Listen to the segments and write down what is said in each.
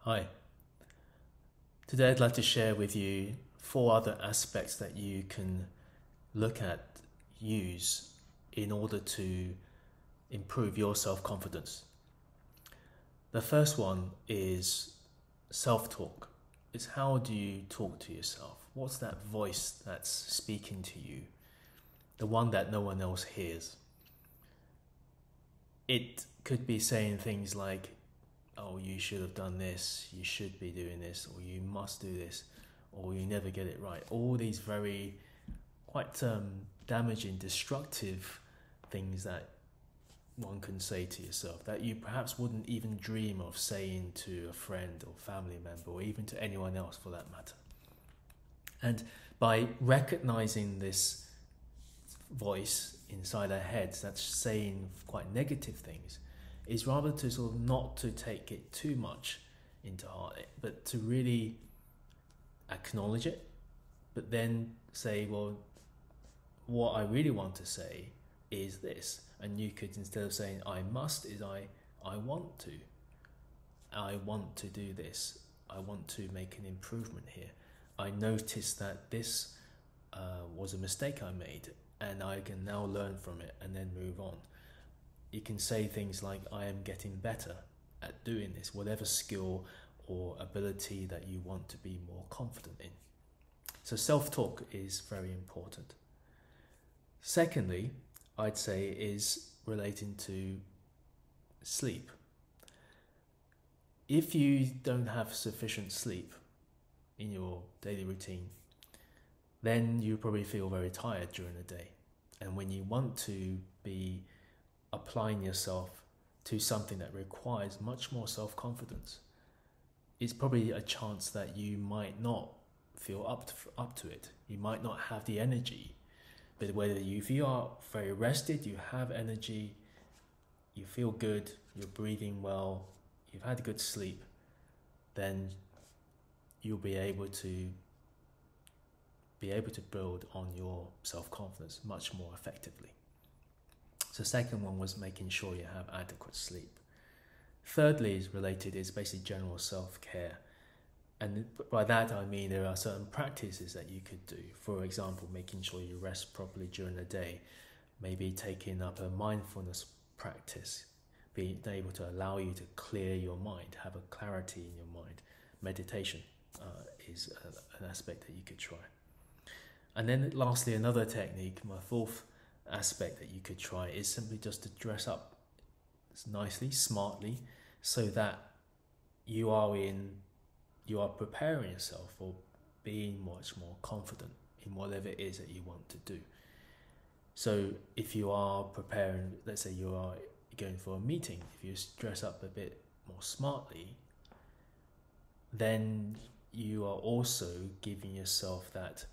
Hi. Today I'd like to share with you 4 other aspects that you can look at, use in order to improve your self-confidence. The first one is self-talk. It's how do you talk to yourself? What's that voice that's speaking to you? The one that no one else hears. It could be saying things like, oh, you should have done this, you should be doing this, or you must do this, or you never get it right. All these very quite damaging, destructive things that one can say to yourself that you perhaps wouldn't even dream of saying to a friend or family member, or even to anyone else for that matter. And by recognizing this voice inside our heads that's saying quite negative things, is rather to sort of not to take it too much into heart, but to really acknowledge it, but then say, well, what I really want to say is this. And you could, instead of saying I must, is I want to. I want to do this. I want to make an improvement here. I noticed that this was a mistake I made, and I can now learn from it and then move on. You can say things like, I am getting better at doing this, whatever skill or ability that you want to be more confident in. So self-talk is very important. Secondly, I'd say is relating to sleep. If you don't have sufficient sleep in your daily routine, then you probably feel very tired during the day. And when you want to be applying yourself to something that requires much more self-confidence, it's probably a chance that you might not feel up to it. You might not have the energy. But whether if you are very rested, you have energy, you feel good, you're breathing well, you've had good sleep, then you'll be able to build on your self-confidence much more effectively. So the second one was making sure you have adequate sleep. Thirdly is basically general self-care. And by that I mean there are certain practices that you could do. For example, making sure you rest properly during the day. Maybe taking up a mindfulness practice, being able to allow you to clear your mind, have a clarity in your mind. Meditation is an aspect that you could try. And then lastly, another technique, my fourth aspect that you could try, is simply just to dress up nicely, smartly, so that you are preparing yourself for being much more confident in whatever it is that you want to do. So if you are preparing, let's say you are going for a meeting, if you dress up a bit more smartly, then you are also giving yourself that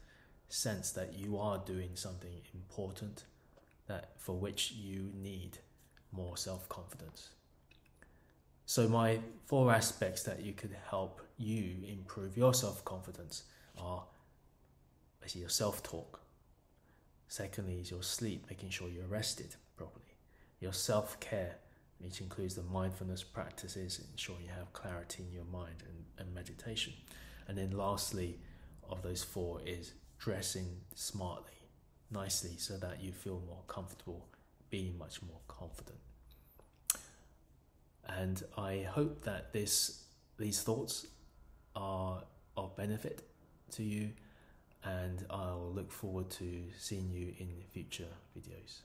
sense that you are doing something important, that for which you need more self-confidence. So my 4 aspects that you could help you improve your self-confidence are basically your self-talk. Secondly is your sleep, making sure you're rested properly. Your self-care, which includes the mindfulness practices, ensuring you have clarity in your mind, and meditation. And then lastly of those 4 is dressing smartly, nicely, so that you feel more comfortable, being much more confident. And I hope that these thoughts are of benefit to you, and I'll look forward to seeing you in future videos.